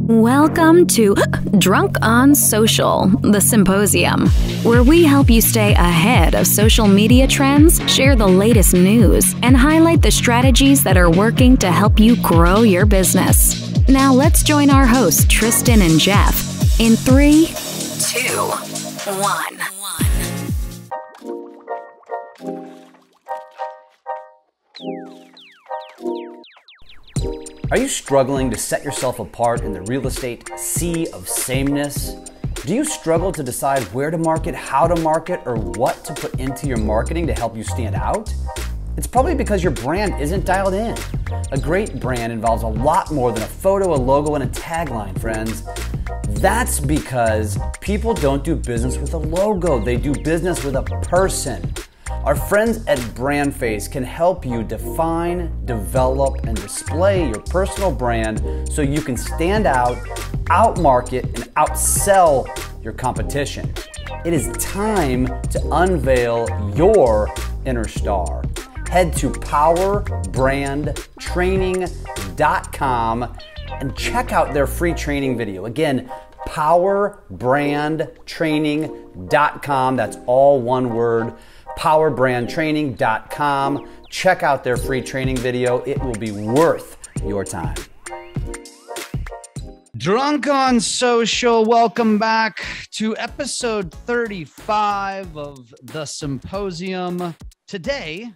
Welcome to Drunk on Social, the Symposium, where we help you stay ahead of social media trends, share the latest news, and highlight the strategies that are working to help you grow your business. Now let's join our hosts, Tristan and Jeff, in 3, 2, 1. Are you struggling to set yourself apart in the real estate sea of sameness? Do you struggle to decide where to market, how to market, or what to put into your marketing to help you stand out? It's probably because your brand isn't dialed in. A great brand involves a lot more than a photo, a logo, and a tagline, friends. That's because people don't do business with a logo. They do business with a person. Our friends at BrandFace can help you define, develop, and display your personal brand so you can stand out, outmarket, and outsell your competition. It is time to unveil your inner star. Head to powerbrandtraining.com and check out their free training video. Again, powerbrandtraining.com. That's all one word. powerbrandtraining.com. Check out their free training video. It will be worth your time. Drunk on Social, welcome back to episode 35 of the Symposium. Today,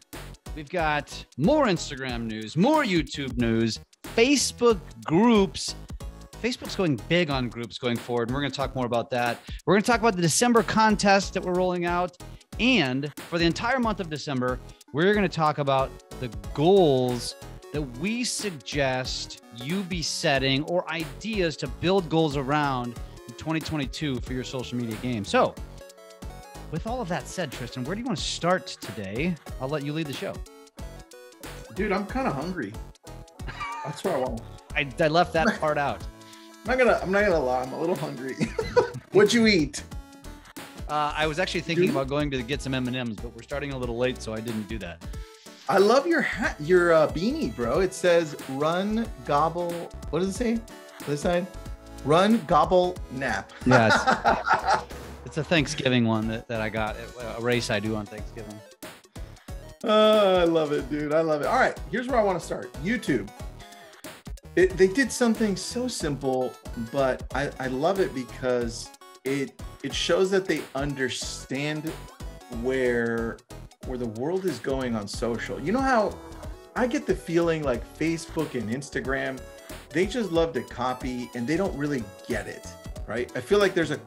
we've got more Instagram news, more YouTube news, Facebook groups. Facebook's going big on groups going forward, and we're going to talk more about that. We're going to talk about the December contest that we're rolling out. And for the entire month of December, we're going to talk about the goals that we suggest you be setting or ideas to build goals around in 2022 for your social media game. So with all of that said, Tristan, where do you want to start today? I'll let you lead the show. Dude, I'm kind of hungry. That's what I want. I left that part out. I'm not gonna lie. I'm a little hungry. What'd you eat? I was actually thinking about going to get some M&Ms, but we're starting a little late, so I didn't do that. I love your hat, your beanie, bro. It says run, gobble. What does it say? This side? Run, gobble, nap. Yeah, it's a Thanksgiving one that I got, a race I do on Thanksgiving. I love it, dude. I love it. All right, here's where I want to start. YouTube. They did something so simple, but I love it because it shows that they understand where the world is going on social. You know how I get the feeling like Facebook and Instagram, they just love to copy and they don't really get it, right? I feel like there's a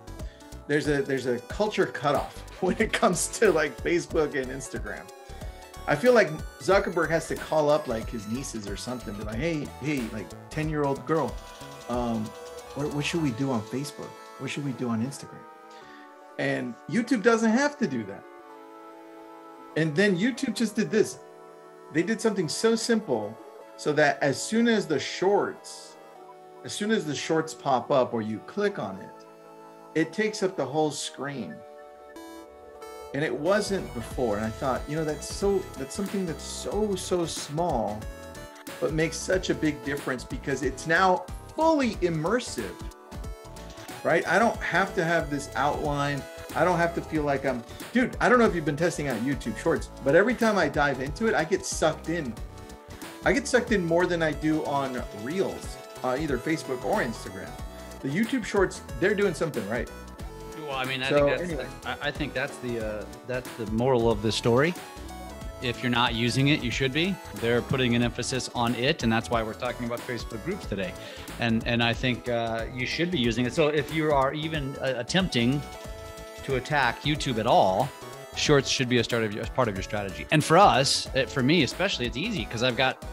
culture cutoff when it comes to like Facebook and Instagram. I feel like Zuckerberg has to call up like his nieces or something, be like, hey, like 10-year-old girl, what should we do on Facebook? What should we do on Instagram? And YouTube doesn't have to do that. And then YouTube just did this. They did something so simple so that as soon as the shorts pop up or you click on it, it takes up the whole screen. And it wasn't before. And I thought, that's something that's so small, but makes such a big difference because it's now fully immersive. Right? I don't have to have this outline. I don't have to feel like dude, I don't know if you've been testing out YouTube Shorts, but every time I dive into it, I get sucked in. I get sucked in more than I do on Reels, either Facebook or Instagram. The YouTube Shorts, they're doing something right. Well, I mean, I think that's the moral of the story. If you're not using it, you should be. They're putting an emphasis on it, and that's why we're talking about Facebook groups today. And I think you should be using it. So if you are even attempting to attack YouTube at all, Shorts should be a part of your strategy. And for us, for me especially, it's easy because I've got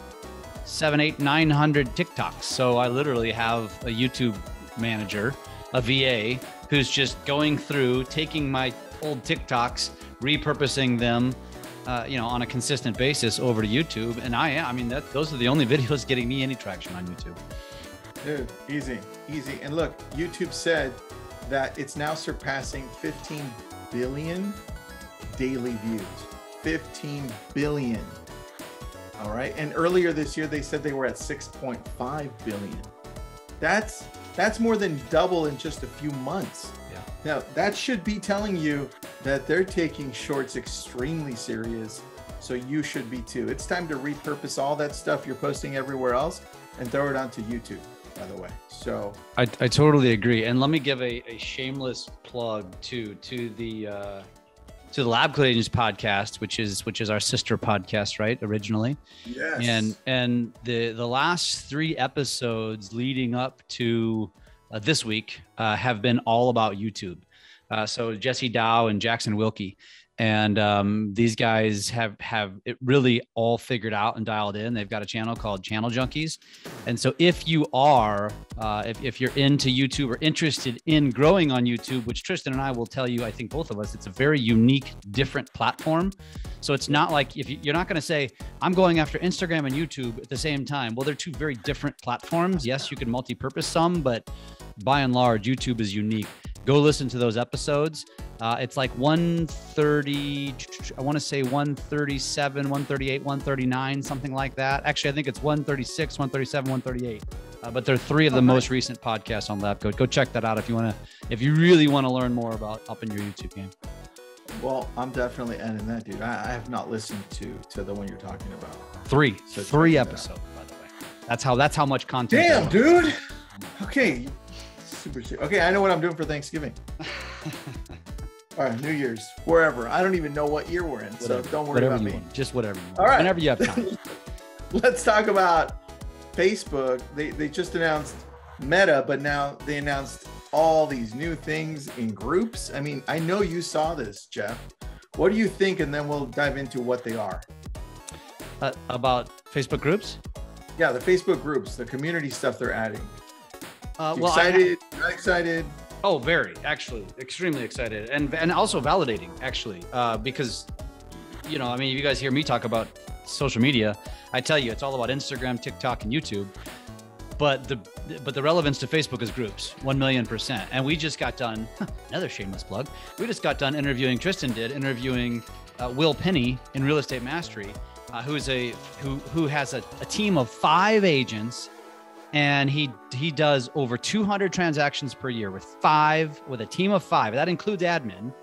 700, 800, 900 TikToks. So I literally have a YouTube manager, a VA, who's just going through, taking my old TikToks, repurposing them, on a consistent basis over to YouTube. And those are the only videos getting me any traction on YouTube. Dude, easy. And look, YouTube said that it's now surpassing 15 billion daily views. 15 billion. All right. And earlier this year, they said they were at 6.5 billion. That's That's more than double in just a few months. Yeah. Now, that should be telling you that they're taking shorts extremely serious. So you should be too. It's time to repurpose all that stuff you're posting everywhere else and throw it onto YouTube, by the way. So I totally agree. And let me give a shameless plug to the Lab Coat Agents podcast, which is our sister podcast, right? Originally. yes. And the last 3 episodes leading up to this week have been all about YouTube. So Jesse Dow and Jackson Wilkie. And these guys have it really all figured out and dialed in. They've got a channel called Channel Junkies. And so if you are, if you're into YouTube or interested in growing on YouTube, which Tristan and I will tell you, I think both of us, it's a very unique, different platform. So it's not like you're not going to say, I'm going after Instagram and YouTube at the same time. Well, they're 2 very different platforms. Yes, you can multi-purpose some, but by and large, YouTube is unique. Go listen to those episodes. It's like 130, I want to say 137, 138, 139, something like that. Actually, I think it's 136, 137, 138. But they're 3 of the most recent podcasts on Lab Coat. Go check that out if you really want to learn more about upping your YouTube game. Well, I'm definitely ending that, dude. I have not listened to the one you're talking about. 3 episodes, by the way. That's how much content. Damn, dude. Okay. Super. Okay, I know what I'm doing for Thanksgiving. All right, New Year's, wherever. I don't even know what year we're in, so don't worry about me. Just whatever you want. All right. Whenever you have time. Let's talk about Facebook. They just announced Meta, but now they announced all these new things in groups. I mean, I know you saw this, Jeff. What do you think? And then we'll dive into what they are. About Facebook groups? Yeah, the Facebook groups, the community stuff they're adding. Well, excited? Not excited? Oh, very, actually, extremely excited, and also validating, actually, because, you know, I mean, if you guys hear me talk about social media, I tell you, it's all about Instagram, TikTok, and YouTube. But the relevance to Facebook is groups, 1,000,000%. And we just got done, another shameless plug. We just got done interviewing Will Penny in Real Estate Mastery, who has a team of 5 agents. And he does over 200 transactions per year with a team of 5. That includes admin.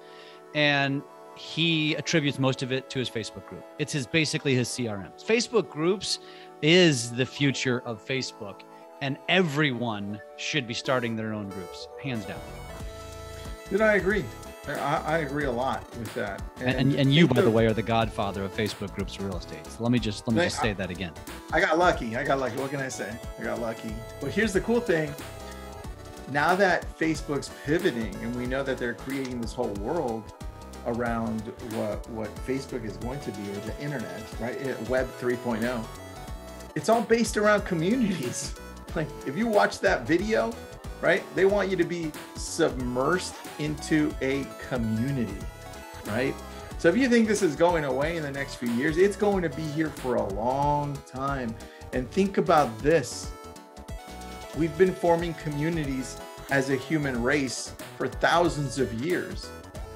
And he attributes most of it to his Facebook group. It's basically his CRMs. Facebook groups is the future of Facebook, and everyone should be starting their own groups, hands down. Dude, I agree. I agree a lot with that. And you, by the way, are the godfather of Facebook groups for real estate. So let me just say that again. I got lucky. What can I say? I got lucky. But here's the cool thing. Now that Facebook's pivoting and we know that they're creating this whole world around what Facebook is going to be, or the internet, right? Web 3.0. It's all based around communities. Like if you watch that video, right? They want you to be submersed into a community, right? So if you think this is going away in the next few years, it's going to be here for a long time. And think about this. We've been forming communities as a human race for thousands of years.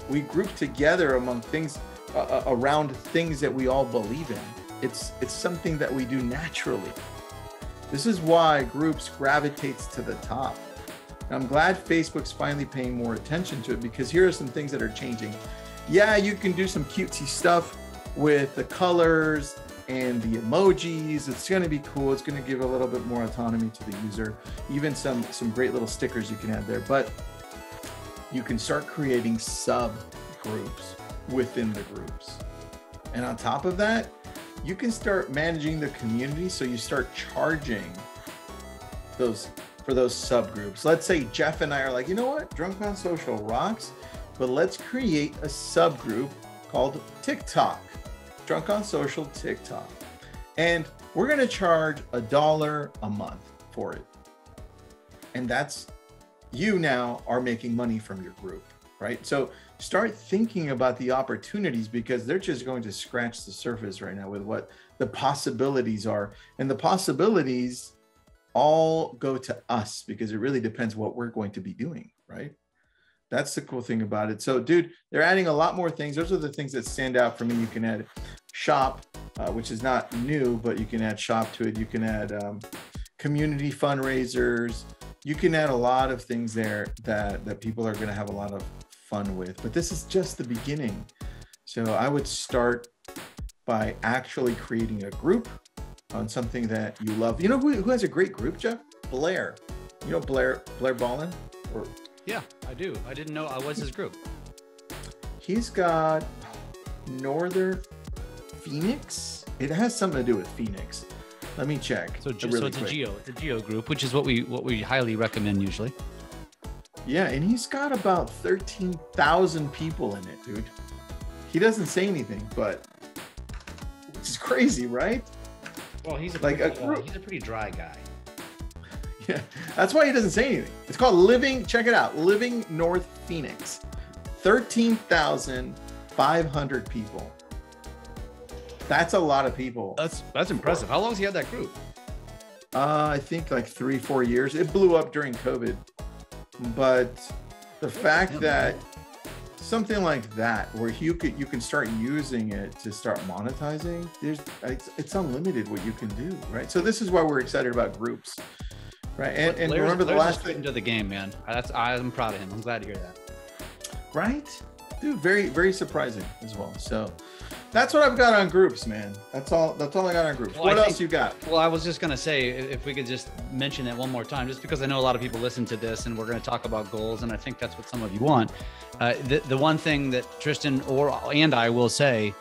We group together among things, around things that we all believe in. It's something that we do naturally. This is why groups gravitates to the top. I'm glad Facebook's finally paying more attention to it, because here are some things that are changing. Yeah, you can do some cutesy stuff with the colors and the emojis. It's going to be cool. It's going to give a little bit more autonomy to the user. Even some great little stickers you can add there. But you can start creating subgroups within the groups. And on top of that, you can start managing the community. So you start charging for those subgroups. Let's say Jeff and I are like, you know what? Drunk on Social rocks, but let's create a subgroup called TikTok. Drunk on Social TikTok. And we're going to charge $1 a month for it. And that's, you now are making money from your group, right? So start thinking about the opportunities, because they're just going to scratch the surface right now with what the possibilities are. And the possibilities all go to us, because it really depends what we're going to be doing, right? That's the cool thing about it. So dude, they're adding a lot more things. Those are the things that stand out for me. You can add shop, which is not new, but you can add shop to it. You can add community fundraisers. you can add a lot of things there that people are going to have a lot of fun with. But this is just the beginning. So I would start by actually creating a group on something that you love. You know who has a great group, Jeff? Blair. You know Blair Ballin? Or yeah, I do. I didn't know. What's his group? He's got Northern Phoenix. It has something to do with Phoenix. Let me check. So it's a geo group, which is what we highly recommend usually. Yeah, and he's got about 13,000 people in it, dude. He doesn't say anything, but which is crazy, right? Well, he's a pretty dry guy. Yeah, that's why he doesn't say anything. It's called Living. Check it out, Living North Phoenix. 13,500 people. That's a lot of people. That's impressive. How long has he had that group? I think like 3-4 years. It blew up during COVID, but the fact that something like that, where you can start using it to start monetizing, it's unlimited what you can do, right? So this is why we're excited about groups, right? And remember the last thing into the game, man. I'm proud of him. I'm glad to hear that. Right, dude. Very, very surprising as well. So that's what I've got on groups, man. That's all I got on groups. What else you got? Well, I was just going to say, if we could just mention it one more time, just because I know a lot of people listen to this and we're going to talk about goals. And I think that's what some of you want. The one thing that Tristan and I will say,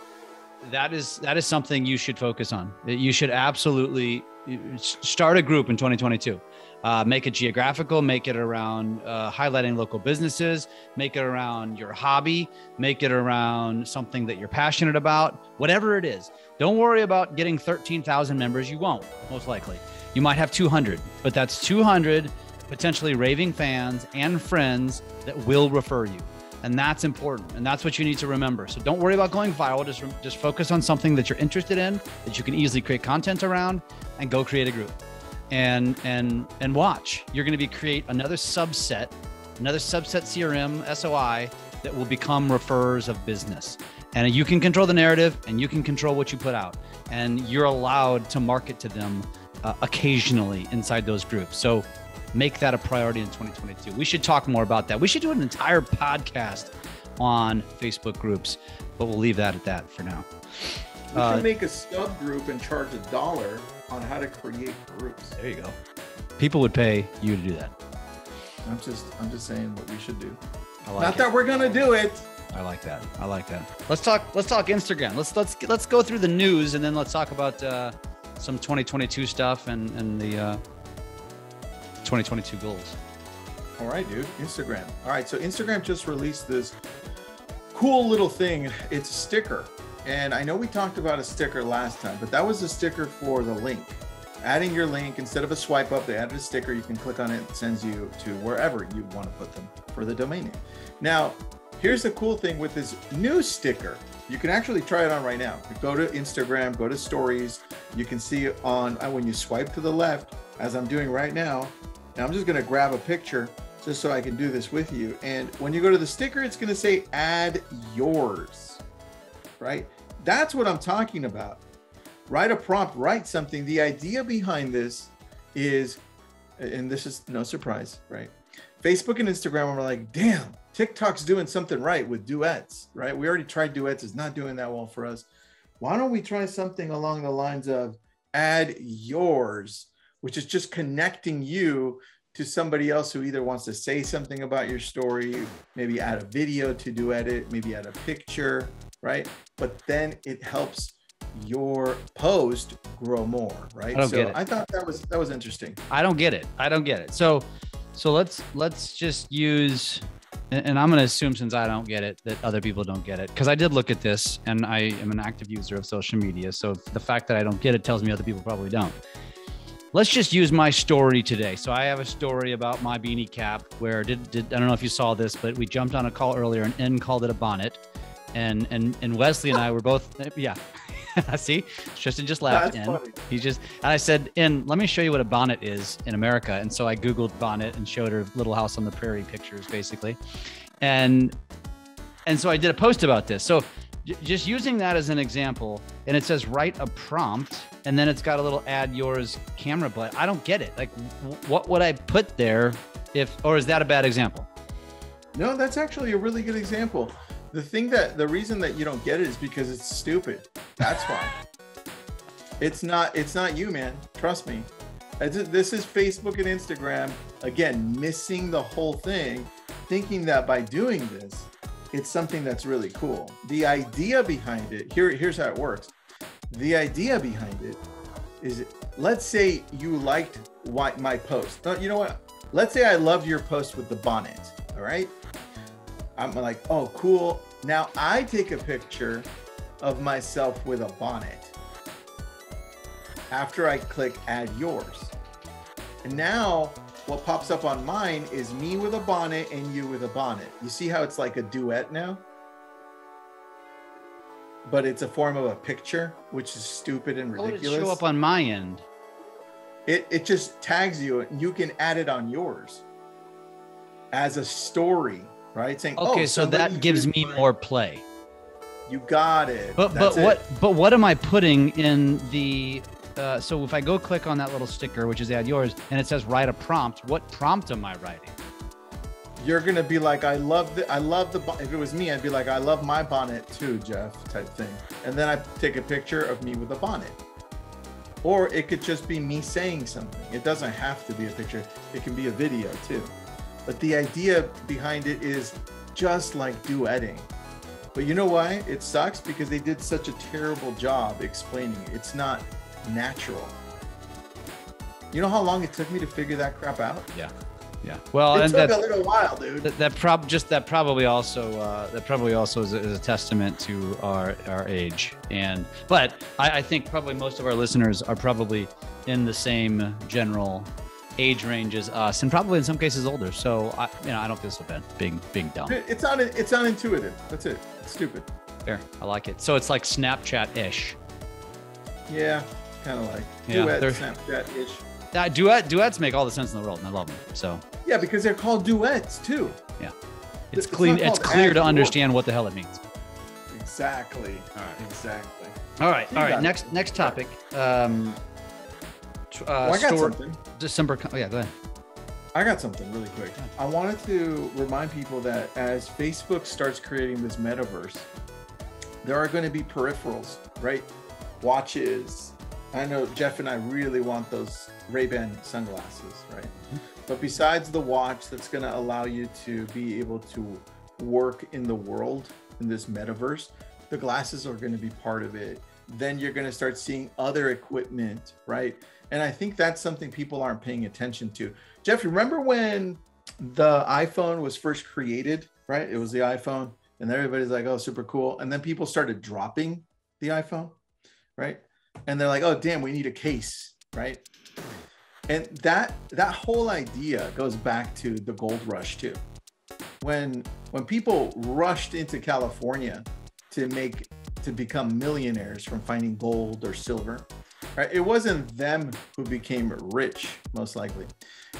that is something you should focus on. You should absolutely start a group in 2022. Make it geographical, make it around highlighting local businesses, make it around your hobby, make it around something that you're passionate about, whatever it is. Don't worry about getting 13,000 members. You won't, most likely. You might have 200, but that's 200 potentially raving fans and friends that will refer you. And that's important. And that's what you need to remember. So don't worry about going viral. Just focus on something that you're interested in, that you can easily create content around, and go create a group. And watch. You're going to create another subset CRM, SOI, that will become referrers of business. And you can control the narrative, and you can control what you put out. And you're allowed to market to them occasionally inside those groups. So make that a priority in 2022. We should talk more about that. We should do an entire podcast on Facebook groups, but we'll leave that at that for now. We can make a subgroup and charge $1 on how to create groups. There you go. People would pay you to do that. I'm just saying what we should do. Not that we're gonna do it. I like that. Let's talk Instagram. Let's go through the news, and then let's talk about some 2022 stuff and the 2022 goals. All right, dude. Instagram. All right, so Instagram just released this cool little thing. It's a sticker. And I know we talked about a sticker last time, but that was a sticker for the link. Adding your link, instead of a swipe up, they added a sticker. You can click on it. It sends you to wherever you want to put them for the domain name. Now, here's the cool thing with this new sticker. You can actually try it on right now. You go to Instagram, go to stories. You can see on when you swipe to the left, as I'm doing right now. Now I'm just going to grab a picture just so I can do this with you. And when you go to the sticker, it's going to say add yours, right? That's what I'm talking about. Write a prompt, write something. The idea behind this is, and this is no surprise, right? Facebook and Instagram are like, damn, TikTok's doing something right with duets, right? We already tried duets. It's not doing that well for us. Why don't we try something along the lines of add yours, which is just connecting you to somebody else who either wants to say something about your story, maybe add a video to duet it, maybe add a picture, right? But then it helps your post grow more, right? I thought that was interesting. I don't get it. So let's just use, and I'm going to assume, since I don't get it, that other people don't get it, because I did look at this, and I am an active user of social media. So the fact that I don't get it tells me other people probably don't. Let's just use my story today. So I have a story about my beanie cap where I don't know if you saw this, but we jumped on a call earlier and N called it a bonnet. And Wesley and I were both, yeah. See, Tristan just laughed. That's funny. And I said, N, let me show you what a bonnet is in America. And so I Googled bonnet and showed her Little House on the Prairie pictures, basically. And so I did a post about this. So just using that as an example, and it says write a prompt, and then it's got a little add yours camera play. I don't get it. Like, what would I put there or is that a bad example? No, that's actually a really good example. The reason that you don't get it is because it's stupid. That's why. It's not you, man. Trust me. This is Facebook and Instagram, again, missing the whole thing, thinking that by doing this, it's something that's really cool. The idea behind it, here's how it works. The idea behind it is, let's say you liked my post. You know what? Let's say I loved your post with the bonnet, all right? I'm like, oh, cool. Now I take a picture of myself with a bonnet after I click add yours. And now what pops up on mine is me with a bonnet and you with a bonnet. You see how it's like a duet now? But it's a form of a picture, which is stupid and ridiculous. How would it show up on my end? It just tags you, and you can add it on yours as a story, right? Saying, okay, so that gives me more play. You got it. But what am I putting in the? So if I go click on that little sticker, which is add yours, and it says write a prompt, what prompt am I writing? You're gonna be like, I love the. If it was me, I'd be like, I love my bonnet too, Jeff, type thing. And then I take a picture of me with a bonnet. Or it could just be me saying something. It doesn't have to be a picture. It can be a video too. But the idea behind it is just like duetting. But you know why it sucks? Because they did such a terrible job explaining it. It's not natural. You know how long it took me to figure that crap out? Yeah. Yeah. Well, it took a little while, dude. That probably also is a testament to our age. But I think probably most of our listeners are probably in the same general age range as us, and probably in some cases older. So I don't feel so bad being dumb. It's unintuitive. That's it. It's stupid. Fair. I like it. So it's like Snapchat-ish. Yeah, kind of like duet, Snapchat-ish. Duets make all the sense in the world, and I love them. So yeah, because they're called duets too. Yeah, it's clean. It's clear to understand what the hell it means. Exactly. All right. Exactly. All right. All right. Next topic. I got something. December. Oh yeah, go ahead. I got something really quick. I wanted to remind people that as Facebook starts creating this metaverse, there are going to be peripherals, right? Watches. I know Jeff and I really want those Ray-Ban sunglasses, right? But besides the watch that's going to allow you to be able to work in the world, in this metaverse, the glasses are going to be part of it. Then you're going to start seeing other equipment, right? And I think that's something people aren't paying attention to. Jeff, remember when the iPhone was first created, right? It was the iPhone and everybody's like, oh, super cool. And then people started dropping the iPhone, right? And they're like, oh, damn, we need a case, right? And that whole idea goes back to the gold rush too. When people rushed into California to become millionaires from finding gold or silver, right? It wasn't them who became rich, most likely.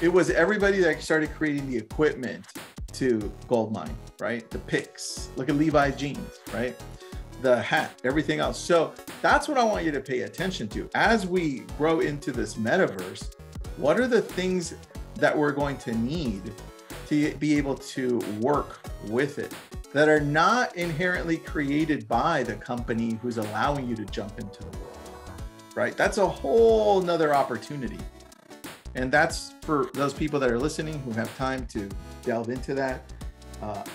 It was everybody that started creating the equipment to gold mine, right? The picks, look at Levi's jeans, right? The hat, everything else. So that's what I want you to pay attention to. As we grow into this metaverse, what are the things that we're going to need to be able to work with it that are not inherently created by the company who's allowing you to jump into the world, right? That's a whole nother opportunity. And that's for those people that are listening who have time to delve into that.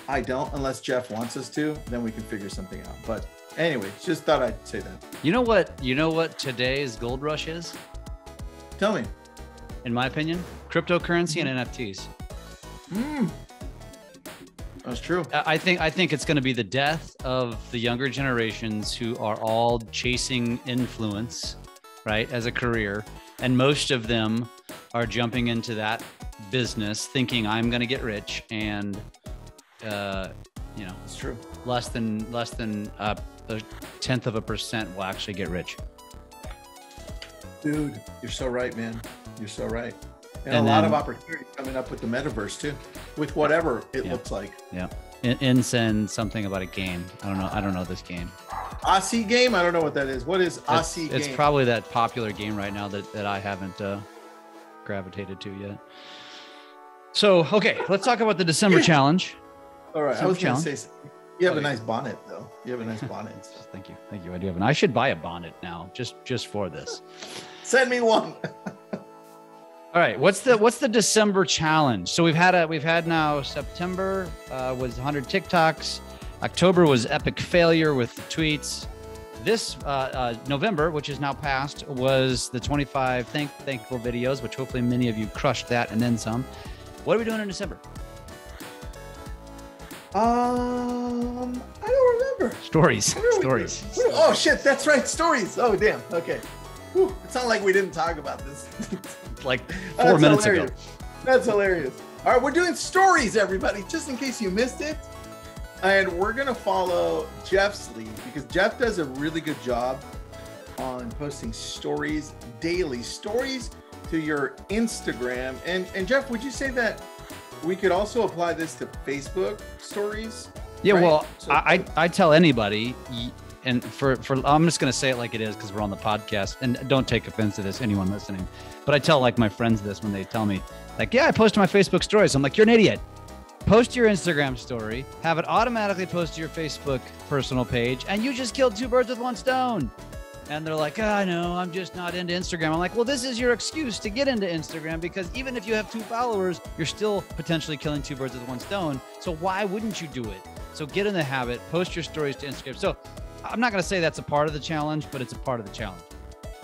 I don't, unless Jeff wants us to, then we can figure something out. But anyway, just thought I'd say that. You know what today's gold rush is? Tell me. In my opinion, cryptocurrency and NFTs. That's true. I think it's going to be the death of the younger generations who are all chasing influence, right, as a career. And most of them are jumping into that business thinking I'm going to get rich. And, it's true. Less than a 0.1% will actually get rich. Dude, you're so right, man. You're so right. And a lot of opportunity coming up with the metaverse too, with whatever it looks like. Yeah. Insend something about a game. I don't know this game. Aussie game? I don't know what that is. What is Aussie game? It's probably that popular game right now that I haven't gravitated to yet. So, okay, let's talk about the December challenge. All right. December I was going to challenge. say, you have a nice bonnet, though. You have a nice bonnet. Thank you. Thank you. I do have I should buy a bonnet now just for this. Send me one. All right. What's the December challenge? So we've had now September was 100 TikToks. October was epic failure with the tweets. This November, which is now past, was the 25 thankful videos, which hopefully many of you crushed that and then some. What are we doing in December? I don't remember. Stories. Oh shit, that's right. Stories. Oh damn. Okay. Whew. It's not like we didn't talk about this. Like 4 minutes ago. That's hilarious. All right, we're doing stories, everybody, just in case you missed it. And we're going to follow Jeff's lead because Jeff does a really good job on posting stories, daily stories to your Instagram. And Jeff, would you say that we could also apply this to Facebook stories? Yeah, right? well, So, I tell anybody, and for I'm just going to say it like it is because we're on the podcast, and don't take offense to this, anyone listening, but I tell like my friends this when they tell me like, yeah, I post to my Facebook stories. I'm like, you're an idiot. Post your Instagram story, have it automatically post to your Facebook personal page, and you just killed 2 birds with 1 stone. And they're like, I know, I'm just not into Instagram. I'm like, well, this is your excuse to get into Instagram because even if you have 2 followers, you're still potentially killing 2 birds with 1 stone. So why wouldn't you do it? So get in the habit, post your stories to Instagram. So I'm not going to say that's a part of the challenge, but it's a part of the challenge.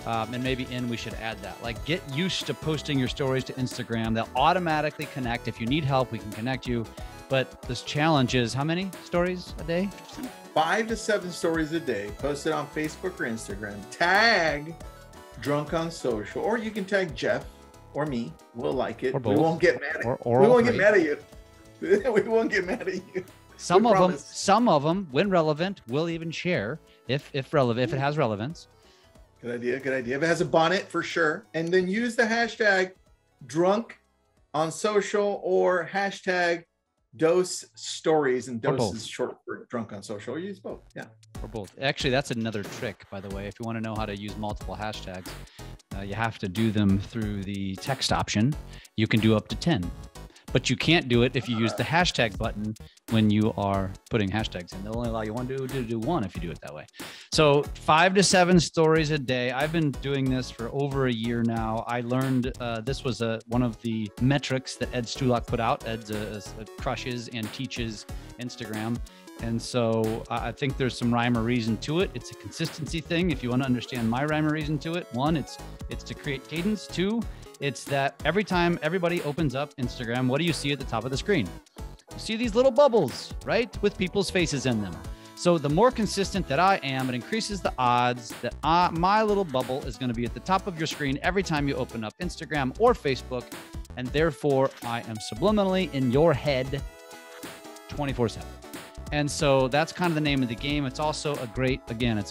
And maybe we should add that. Like, get used to posting your stories to Instagram. They'll automatically connect. If you need help, we can connect you. But this challenge is how many stories a day? 5 to 7 stories a day, posted on Facebook or Instagram. Tag Drunk on Social, or you can tag Jeff or me. We'll like it. Or both. We won't get mad at you. Or We all won't get three. mad at you. We won't get mad at you. Some We of promise. them, when relevant, we'll even share if relevant, if it has relevance. Good idea. Good idea. If it has a bonnet, for sure. And then use the hashtag drunk on social or hashtag dose stories. And Or dose both. is short for drunk on social. Or use both. Yeah. Or both. Actually, that's another trick, by the way. If you want to know how to use multiple hashtags, you have to do them through the text option. You can do up to 10. But you can't do it if you use the hashtag button when you are putting hashtags in. They'll only allow you to do 1 if you do it that way. So 5 to 7 stories a day. I've been doing this for over a year now. I learned this was one of the metrics that Ed Stulak put out. Ed crushes and teaches Instagram. And so I think there's some rhyme or reason to it. It's a consistency thing. If you want to understand my rhyme or reason to it, 1, it's to create cadence. 2, it's that every time everybody opens up Instagram, what do you see at the top of the screen? You see these little bubbles, right? With people's faces in them. So the more consistent that I am, it increases the odds that my little bubble is going to be at the top of your screen every time you open up Instagram or Facebook. And therefore, I am subliminally in your head 24/7. And so that's kind of the name of the game. It's also it's a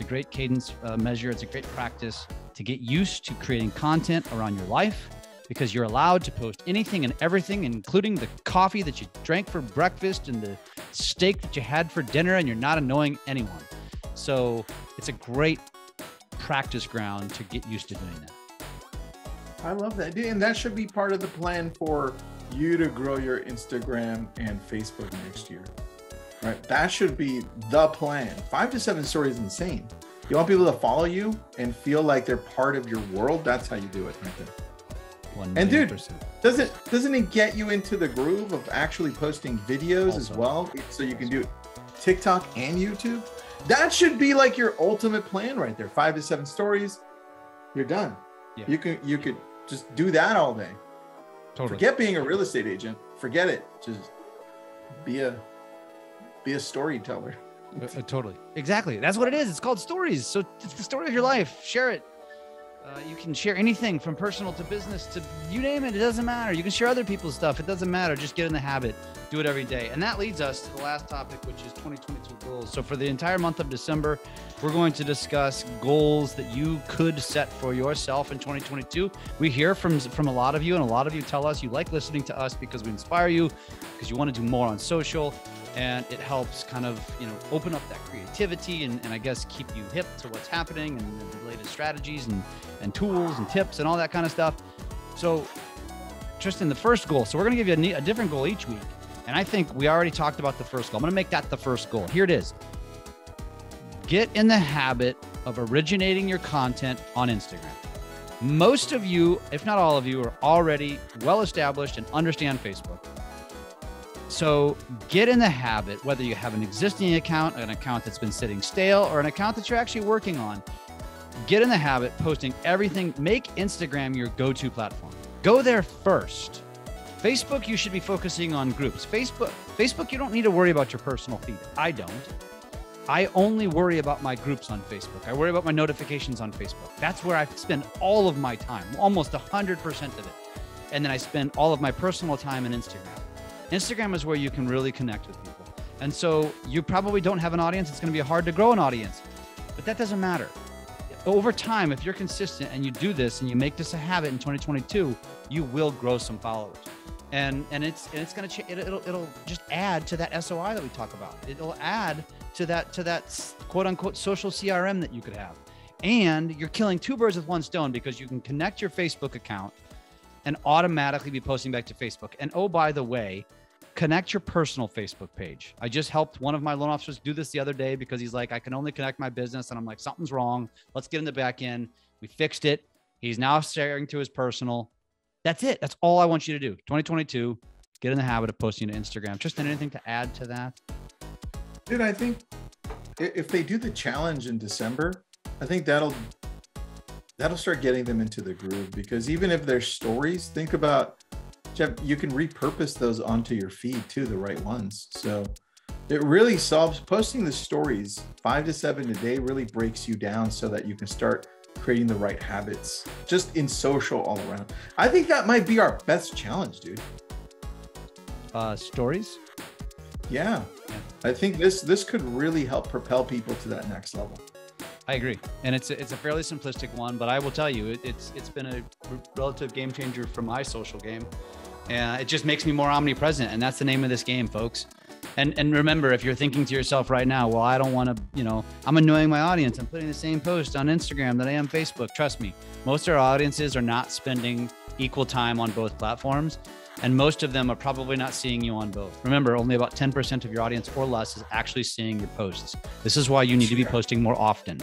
great cadence measure. It's a great practice to get used to creating content around your life, because you're allowed to post anything and everything, including the coffee that you drank for breakfast and the steak that you had for dinner, and you're not annoying anyone. So it's a great practice ground to get used to doing that. I love that. And that should be part of the plan for you to grow your Instagram and Facebook next year. Right? That should be the plan. 5 to 7 stories is insane. You want people to follow you and feel like they're part of your world. That's how you do it right there. 1 And dude, million%. doesn't it get you into the groove of actually posting videos as well? So you can do TikTok and YouTube. That should be like your ultimate plan right there. 5 to 7 stories, you're done. Yeah. You could just do that all day. Totally. Forget being a real estate agent. Forget it. Just be a storyteller. Totally. Exactly. That's what it is. It's called stories. So it's the story of your life. Share it. You can share anything from personal to business to you name it. It doesn't matter. You can share other people's stuff. It doesn't matter. Just get in the habit. Do it every day. And that leads us to the last topic, which is 2022 goals. So for the entire month of December, we're going to discuss goals that you could set for yourself in 2022. We hear from a lot of you, and a lot of you tell us you like listening to us because we inspire you, because you want to do more on social. and it helps kind of, open up that creativity and I guess keep you hip to what's happening and the latest strategies and tools and tips and all that kind of stuff. So Tristan, the first goal. So we're going to give you a different goal each week. And I think we already talked about the first goal. I'm going to make that the first goal. Here it is. Get in the habit of originating your content on Instagram. Most of you, if not all of you, are already well established and understand Facebook. So get in the habit, whether you have an existing account, an account that's been sitting stale, or an account that you're actually working on, get in the habit posting everything. Make Instagram your go-to platform. Go there first. Facebook, you should be focusing on groups. Facebook, you don't need to worry about your personal feed. I don't. I only worry about my groups on Facebook. I worry about my notifications on Facebook. That's where I spend all of my time, almost 100% of it. And then I spend all of my personal time in Instagram. Instagram is where you can really connect with people. And so you probably don't have an audience. It's going to be hard to grow an audience, but that doesn't matter. Over time, if you're consistent and you do this and you make this a habit in 2022, you will grow some followers. And it's going to it'll just add to that SOI that we talk about. It'll add to that quote unquote social CRM that you could have. And you're killing two birds with one stone, because you can connect your Facebook account and automatically be posting back to Facebook. And oh, by the way, connect your personal Facebook page. I just helped one of my loan officers do this the other day because he's like, I can only connect my business. And I'm like, something's wrong. Let's get in the back end. We fixed it. He's now sharing to his personal. That's it. That's all I want you to do. 2022, get in the habit of posting to Instagram. Tristan, anything to add to that? Dude, I think if they do the challenge in December, I think that'll start getting them into the groove, because even if they're stories, think about, Jeff, you can repurpose those onto your feed too, the right ones. So it really solves posting the stories 5 to 7 a day, really breaks you down so that you can start creating the right habits just in social all around. I think that might be our best challenge, dude. Stories? Yeah. I think this could really help propel people to that next level. I agree. And it's a fairly simplistic one, but I will tell you, it's been a relative game changer for my social game. And it just makes me more omnipresent. And that's the name of this game, folks. And remember, if you're thinking to yourself right now, well, I don't want to, I'm annoying my audience. I'm putting the same post on Instagram that I am Facebook. Trust me, most of our audiences are not spending equal time on both platforms. And most of them are probably not seeing you on both. Remember, only about 10% of your audience or less is actually seeing your posts. This is why you need to be posting more often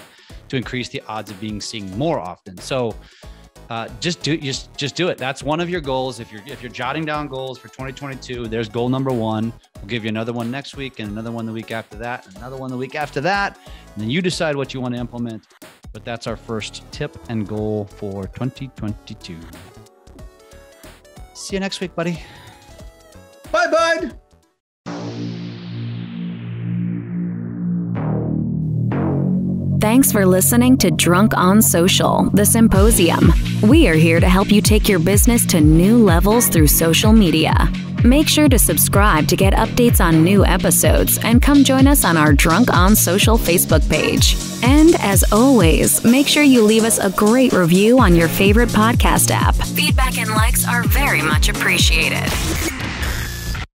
to increase the odds of being seen more often. So just do it. That's one of your goals. If you're jotting down goals for 2022, there's goal number 1. We'll give you another one next week, and another one the week after that, and another one the week after that. And then you decide what you want to implement. But that's our first tip and goal for 2022. See you next week, buddy. Bye, bud. Thanks for listening to Drunk on Social, the Symposium. We are here to help you take your business to new levels through social media. Make sure to subscribe to get updates on new episodes, and come join us on our Drunk on Social Facebook page. And as always, make sure you leave us a great review on your favorite podcast app. Feedback and likes are very much appreciated.